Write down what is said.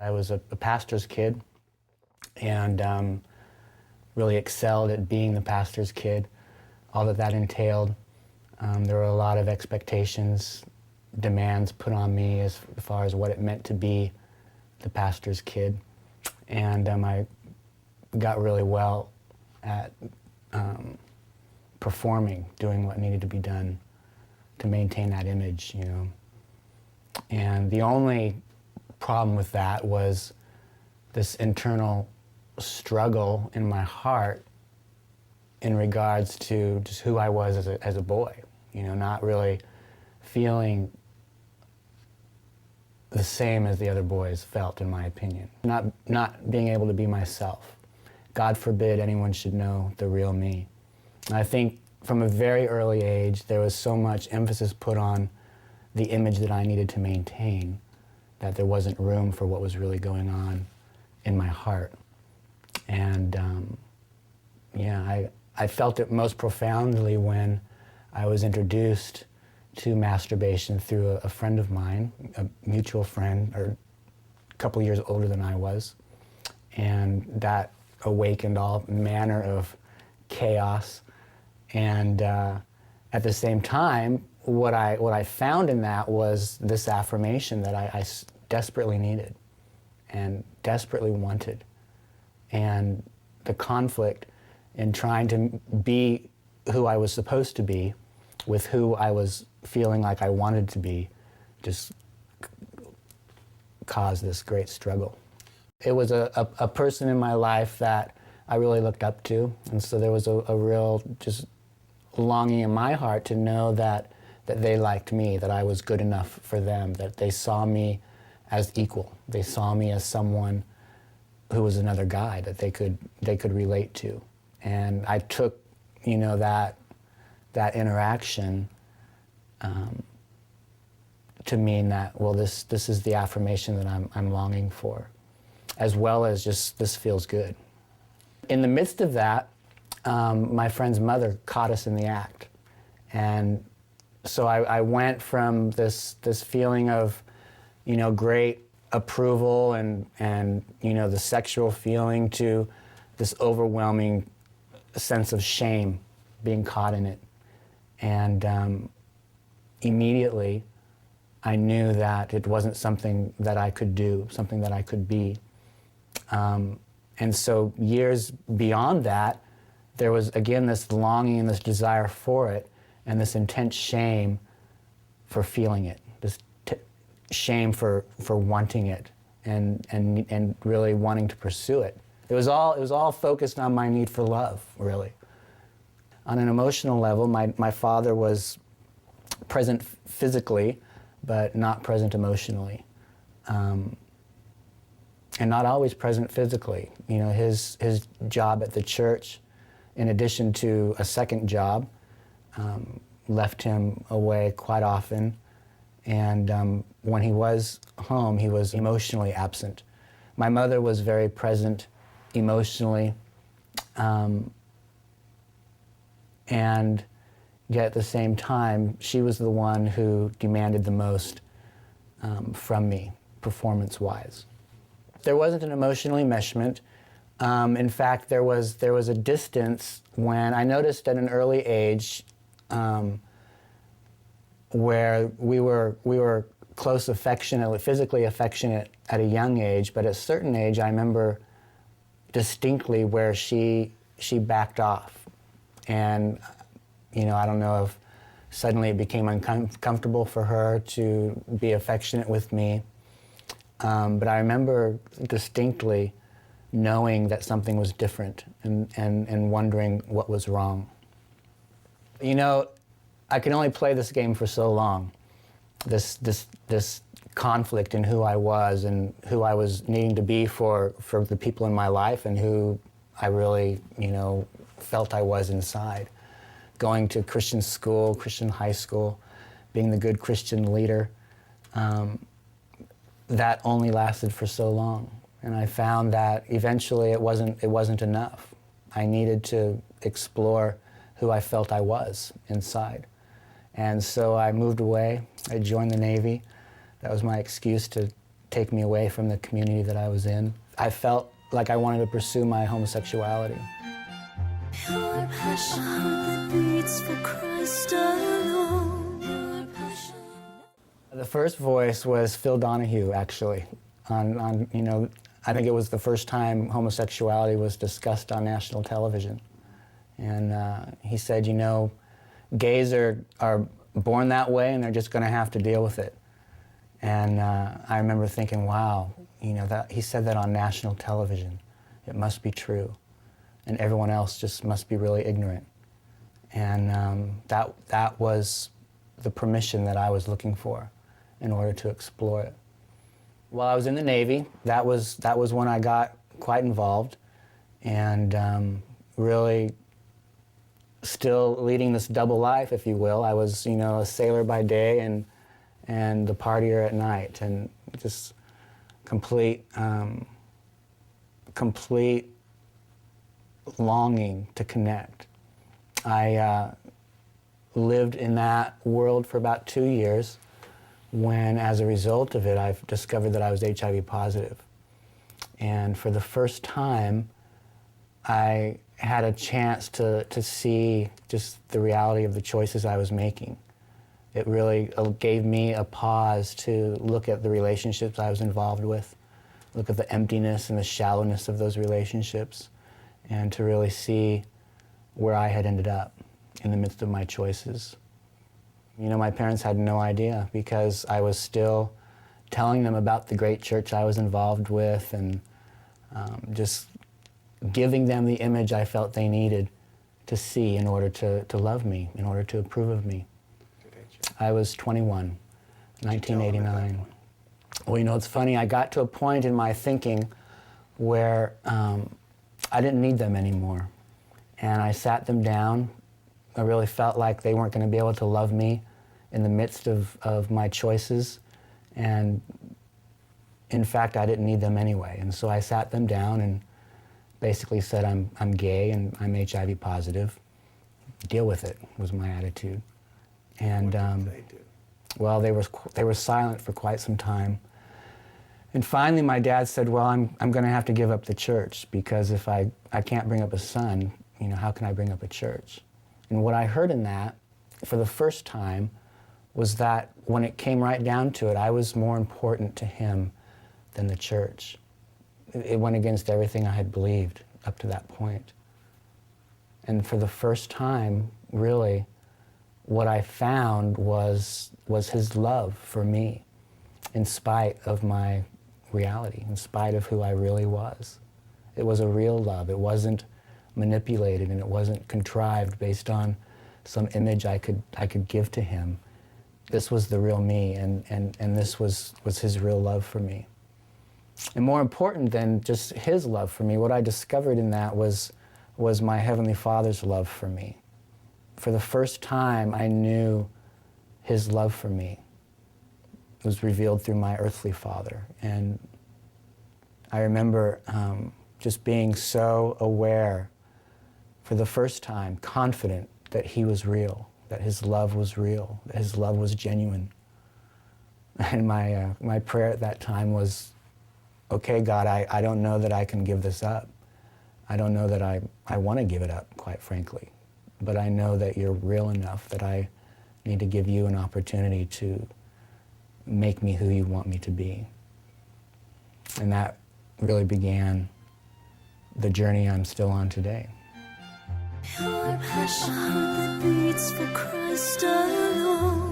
I was a pastor's kid and really excelled at being the pastor's kid, all that that entailed. There were a lot of expectations, demands put on me as far as what it meant to be the pastor's kid. And I got really well at performing, doing what needed to be done to maintain that image, you know. And the only problem with that was this internal struggle in my heart in regards to just who I was as a boy, you know, not really feeling the same as the other boys felt, in my opinion. Not being able to be myself. God forbid anyone should know the real me. And I think from a very early age, there was so much emphasis put on the image that I needed to maintain that there wasn't room for what was really going on in my heart. And yeah, I felt it most profoundly when I was introduced to masturbation through a friend of mine, a mutual friend, or a couple years older than I was. And that awakened all manner of chaos. And at the same time, what I found in that was this affirmation that I desperately needed and desperately wanted. And the conflict in trying to be who I was supposed to be with who I was feeling like I wanted to be just caused this great struggle. It was a person in my life that I really looked up to, and so there was a real just longing in my heart to know that they liked me, that I was good enough for them, that they saw me as equal. They saw me as someone who was another guy that they could relate to. And I took, you know, that interaction to mean that, well, this is the affirmation that I'm longing for, as well as just this feels good. In the midst of that, my friend's mother caught us in the act. And so I went from this feeling of, you know, great approval and you know, the sexual feeling to this overwhelming sense of shame being caught in it. And immediately I knew that it wasn't something that I could do, something that I could be. And so years beyond that, there was again this longing and this desire for it, and this intense shame for feeling it, this shame for wanting it, and really wanting to pursue it. It was all focused on my need for love, really. On an emotional level, my father was present physically, but not present emotionally. And not always present physically. You know, his job at the church, in addition to a second job, left him away quite often. And when he was home, he was emotionally absent. My mother was very present emotionally, and yet at the same time, she was the one who demanded the most from me, performance-wise. There wasn't an emotional enmeshment. In fact, there was a distance when I noticed at an early age where we were close, affectionately, physically affectionate at a young age, but at a certain age, I remember distinctly where she backed off. And, you know, I don't know if suddenly it became uncomfortable for her to be affectionate with me. But I remember distinctly knowing that something was different and wondering what was wrong. You know, I can only play this game for so long. This conflict in who I was and who I was needing to be for the people in my life and who I really, you know, felt I was inside. Going to Christian school, Christian high school, being the good Christian leader, that only lasted for so long. And I found that eventually it wasn't enough. I needed to explore who I felt I was inside. And so I moved away. I joined the Navy. That was my excuse to take me away from the community that I was in. I felt like I wanted to pursue my homosexuality. Your passion that beats for Christ alone. Your passion. The first voice was Phil Donahue, actually. I think it was the first time homosexuality was discussed on national television. And he said, gays are born that way and they're just going to have to deal with it. And I remember thinking, wow, that he said that on national television. It must be true. And everyone else just must be really ignorant. And that was the permission that I was looking for in order to explore it. While I was in the Navy, that was when I got quite involved and really still leading this double life, if you will. I was, a sailor by day and the partier at night, and just complete longing to connect. I lived in that world for about 2 years when, as a result of it, I've discovered that I was HIV positive. And for the first time, I had a chance to see just the reality of the choices I was making. It really gave me a pause to look at the relationships I was involved with, look at the emptiness and the shallowness of those relationships, and to really see where I had ended up in the midst of my choices. My parents had no idea because I was still telling them about the great church I was involved with and just giving them the image I felt they needed to see in order to love me, in order to approve of me. I was 21, 1989. Well, it's funny, I got to a point in my thinking where I didn't need them anymore. And I sat them down. I really felt like they weren't going to be able to love me in the midst of my choices. And in fact, I didn't need them anyway. And so I sat them down and basically said, I'm gay and I'm HIV positive. Deal with it, was my attitude. And what did they do? well, they were silent for quite some time. And finally my dad said, well, I'm going to have to give up the church because if I can't bring up a son, how can I bring up a church? And what I heard in that, for the first time, was that when it came right down to it, I was more important to him than the church. It went against everything I had believed up to that point. And for the first time, really, what I found was his love for me, in spite of my reality, in spite of who I really was. It was a real love. It wasn't manipulated and it wasn't contrived based on some image I could give to him. This was the real me, and this was his real love for me. And more important than just his love for me, what I discovered in that was my Heavenly Father's love for me. For the first time, I knew his love for me. It was revealed through my earthly father. And I remember just being so aware, for the first time, confident that he was real, that his love was real, that his love was genuine. And my prayer at that time was, okay, God, I don't know that I can give this up. I don't know that I want to give it up, quite frankly. But I know that you're real enough that I need to give you an opportunity to make me who you want me to be. And that really began the journey I'm still on today. Your passion that beats for Christ alone.